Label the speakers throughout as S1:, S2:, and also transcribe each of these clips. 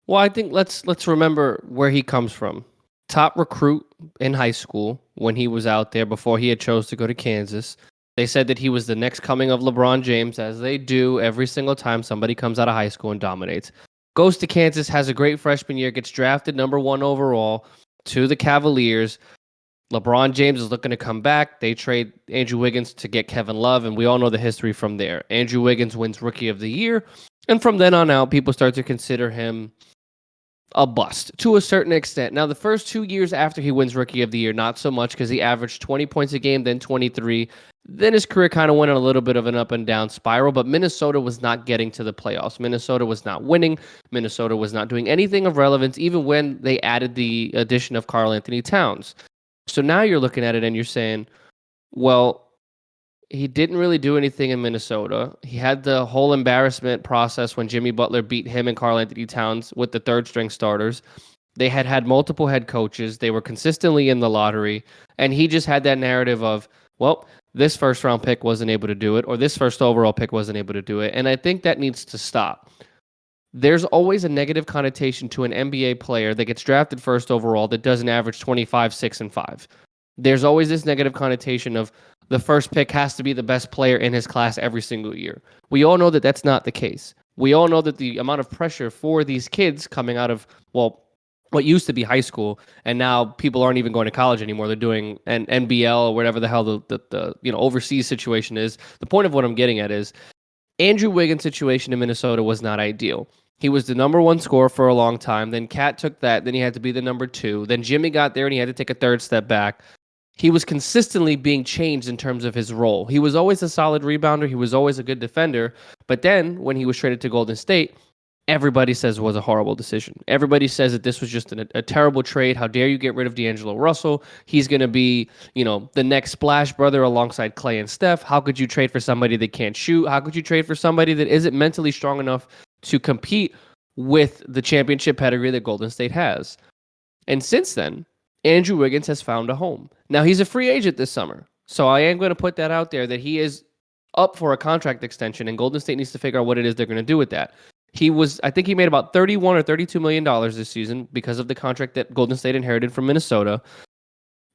S1: Well, I think let's remember where he comes from. Top recruit in high school when he was out there before he had chose to go to Kansas. They said that he was the next coming of LeBron James, as they do every single time somebody comes out of high school and dominates. Goes to Kansas, has a great freshman year, gets drafted number one overall to the Cavaliers. LeBron James is looking to come back. They trade Andrew Wiggins to get Kevin Love, and we all know the history from there. Andrew Wiggins wins Rookie of the Year, and from then on out, people start to consider him a bust to a certain extent. Now, the first 2 years after he wins Rookie of the Year, not so much because he averaged 20 points a game, then 23. Then his career kind of went on a little bit of an up and down spiral, but Minnesota was not getting to the playoffs. Minnesota was not winning. Minnesota was not doing anything of relevance, even when they added the addition of Karl Anthony Towns. So now you're looking at it and you're saying, well, he didn't really do anything in Minnesota. He had the whole embarrassment process when Jimmy Butler beat him and Karl Anthony Towns with the third string starters. They had had multiple head coaches. They were consistently in the lottery. And he just had that narrative of, well, this first round pick wasn't able to do it, or this first overall pick wasn't able to do it. And I think that needs to stop. There's always a negative connotation to an NBA player that gets drafted first overall that doesn't average 25, 6, and 5. There's always this negative connotation of the first pick has to be the best player in his class every single year. We all know that that's not the case. We all know that the amount of pressure for these kids coming out of, well, what used to be high school, and now people aren't even going to college anymore. They're doing an NBL or whatever the hell the overseas situation is. The point of what I'm getting at is Andrew Wiggins' situation in Minnesota was not ideal. He was the number one scorer for a long time. Then Cat took that. Then he had to be the number two. Then Jimmy got there and he had to take a third step back. He was consistently being changed in terms of his role. He was always a solid rebounder. He was always a good defender. But then when he was traded to Golden State, everybody says it was a horrible decision. Everybody says that this was just a terrible trade. How dare you get rid of D'Angelo Russell? He's going to be, the next Splash brother alongside Clay and Steph. How could you trade for somebody that can't shoot? How could you trade for somebody that isn't mentally strong enough to compete with the championship pedigree that Golden State has? And since then, Andrew Wiggins has found a home. Now, he's a free agent this summer. So I am going to put that out there that he is up for a contract extension, and Golden State needs to figure out what it is they're going to do with that. I think he made about $31 or $32 million this season because of the contract that Golden State inherited from Minnesota.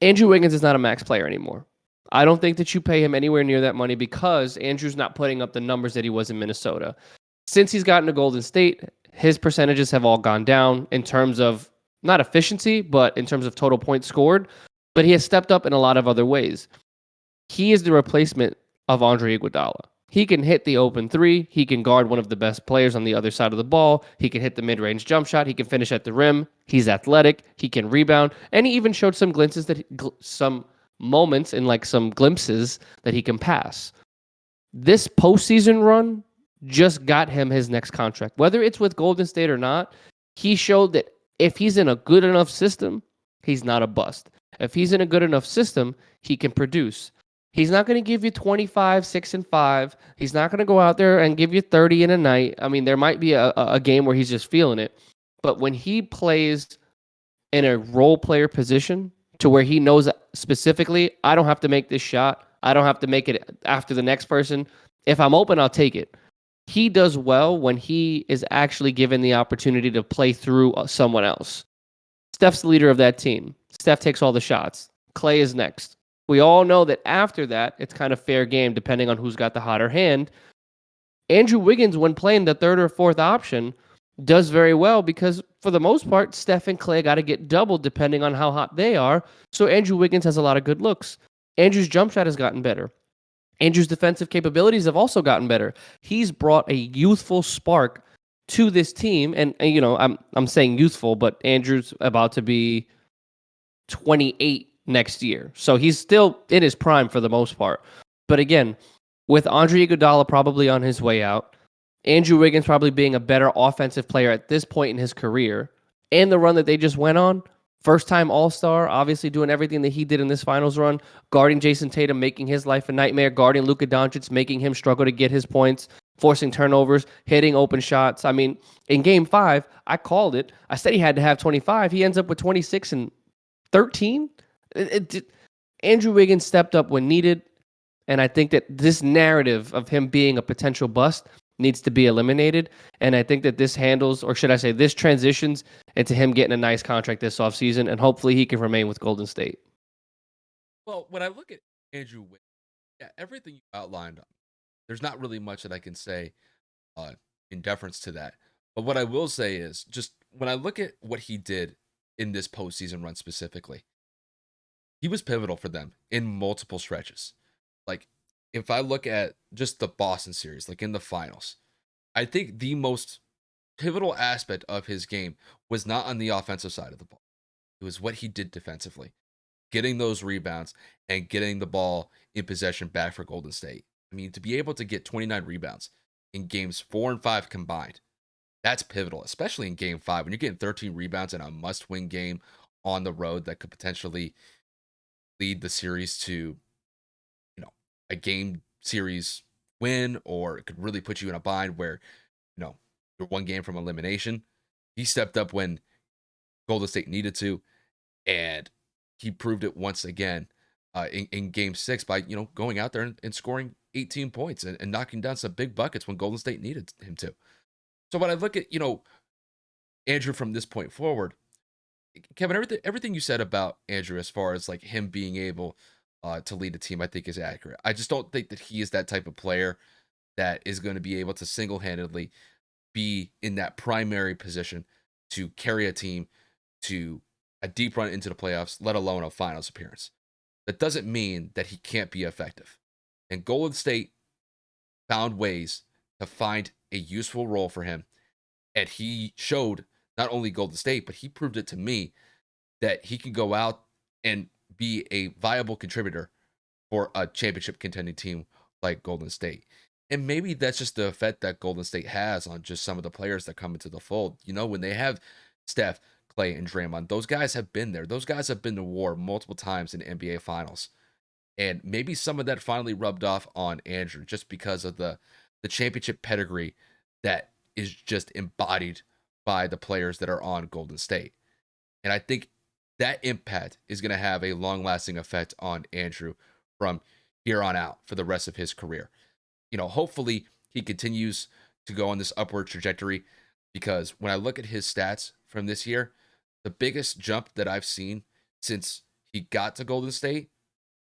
S1: Andrew Wiggins is not a max player anymore. I don't think that you pay him anywhere near that money because Andrew's not putting up the numbers that he was in Minnesota. Since he's gotten to Golden State, his percentages have all gone down in terms of not efficiency, but in terms of total points scored. But he has stepped up in a lot of other ways. He is the replacement of Andre Iguodala. He can hit the open three. He can guard one of the best players on the other side of the ball. He can hit the mid-range jump shot. He can finish at the rim. He's athletic. He can rebound. And he even showed some some moments and like some glimpses that he can pass. This postseason run just got him his next contract. Whether it's with Golden State or not, he showed that if he's in a good enough system, he's not a bust. If he's in a good enough system, he can produce. He's not going to give you 25, 6, and 5. He's not going to go out there and give you 30 in a night. I mean, there might be a game where he's just feeling it. But when he plays in a role player position to where he knows specifically, I don't have to make this shot. I don't have to make it after the next person. If I'm open, I'll take it. He does well when he is actually given the opportunity to play through someone else. Steph's the leader of that team. Steph takes all the shots. Clay is next. We all know that after that, it's kind of fair game depending on who's got the hotter hand. Andrew Wiggins, when playing the third or fourth option, does very well because, for the most part, Steph and Clay got to get doubled depending on how hot they are. So Andrew Wiggins has a lot of good looks. Andrew's jump shot has gotten better. Andrew's defensive capabilities have also gotten better. He's brought a youthful spark to this team. And I'm saying youthful, but Andrew's about to be 28 next year. So he's still in his prime for the most part. But again, with Andre Iguodala probably on his way out, Andrew Wiggins probably being a better offensive player at this point in his career, and the run that they just went on, first-time All-Star, obviously doing everything that he did in this finals run, guarding Jason Tatum, making his life a nightmare, guarding Luka Doncic, making him struggle to get his points, forcing turnovers, hitting open shots. I mean, in Game 5, I called it. I said he had to have 25. He ends up with 26 and 13. Andrew Wiggins stepped up when needed, and I think that this narrative of him being a potential bust needs to be eliminated. And I think that this handles, or should I say, this transitions into him getting a nice contract this offseason, and hopefully he can remain with Golden State.
S2: Well, when I look at Andrew Wiggins, yeah, everything you outlined, there's not really much that I can say uh, in deference to that. But what I will say is just when I look at what he did in this postseason run specifically, he was pivotal for them in multiple stretches. Like, if I look at just the Boston series, like in the finals, I think the most pivotal aspect of his game was not on the offensive side of the ball. It was what he did defensively, getting those rebounds and getting the ball in possession back for Golden State. I mean, to be able to get 29 rebounds in games 4 and 5 combined, that's pivotal, especially in game 5 when you're getting 13 rebounds in a must win game on the road that could potentially lead the series to, you know, a game series win, or it could really put you in a bind where, you're one game from elimination. He stepped up when Golden State needed to, and he proved it once again in game 6 by, going out there and scoring 18 points and knocking down some big buckets when Golden State needed him to. So when I look at, Andrew from this point forward, Kevin, everything you said about Andrew as far as like him being able to lead a team, I think is accurate. I just don't think that he is that type of player that is going to be able to single-handedly be in that primary position to carry a team to a deep run into the playoffs, let alone a finals appearance. That doesn't mean that he can't be effective. And Golden State found ways to find a useful role for him. And he showed not only Golden State, but he proved it to me that he can go out and be a viable contributor for a championship contending team like Golden State. And maybe that's just the effect that Golden State has on just some of the players that come into the fold. When they have Steph, Clay, and Draymond, those guys have been there. Those guys have been to war multiple times in NBA Finals. And maybe some of that finally rubbed off on Andrew just because of the championship pedigree that is just embodied by the players that are on Golden State. And I think that impact is going to have a long lasting effect on Andrew from here on out for the rest of his career. Hopefully he continues to go on this upward trajectory, because when I look at his stats from this year, the biggest jump that I've seen since he got to Golden State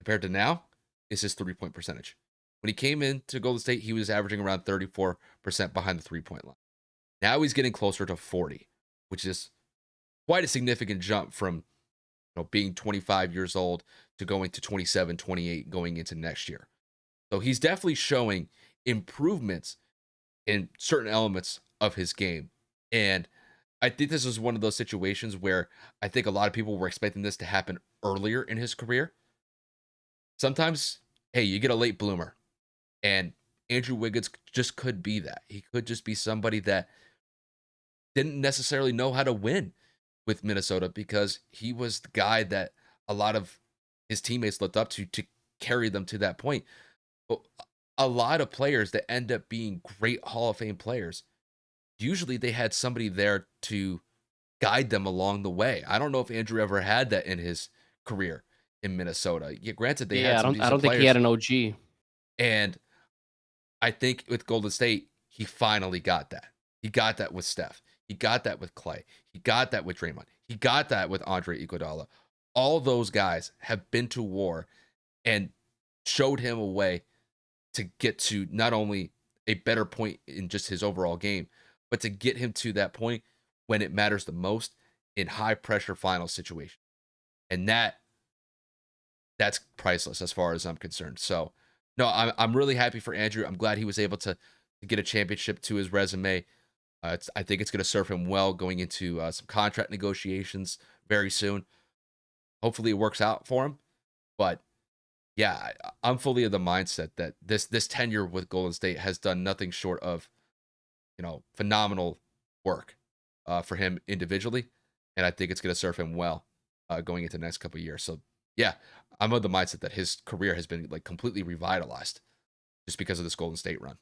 S2: compared to now is his 3-point percentage. When he came into Golden State, he was averaging around 34% behind the 3-point line. Now he's getting closer to 40, which is quite a significant jump from being 25 years old to going to 27, 28 going into next year. So he's definitely showing improvements in certain elements of his game. And I think this is one of those situations where I think a lot of people were expecting this to happen earlier in his career. Sometimes, hey, you get a late bloomer. And Andrew Wiggins just could be that. He could just be somebody that didn't necessarily know how to win with Minnesota, because he was the guy that a lot of his teammates looked up to carry them to that point. But a lot of players that end up being great Hall of Fame players, usually they had somebody there to guide them along the way. I don't know if Andrew ever had that in his career in Minnesota. Yeah, granted, they had
S1: Yeah,
S2: some
S1: I
S2: decent
S1: don't think he had
S2: players,
S1: an OG.
S2: and I think with Golden State, he finally got that. He got that with Steph. He got that with Clay. He got that with Draymond. He got that with Andre Iguodala. All those guys have been to war and showed him a way to get to not only a better point in just his overall game, but to get him to that point when it matters the most in high pressure final situation. And that's priceless as far as I'm concerned. So, no, I'm really happy for Andrew. I'm glad he was able to get a championship to his resume. I think it's going to serve him well going into some contract negotiations very soon. Hopefully, it works out for him. But yeah, I'm fully of the mindset that this tenure with Golden State has done nothing short of phenomenal work for him individually, and I think it's going to serve him well going into the next couple of years. So yeah, I'm of the mindset that his career has been like completely revitalized just because of this Golden State run.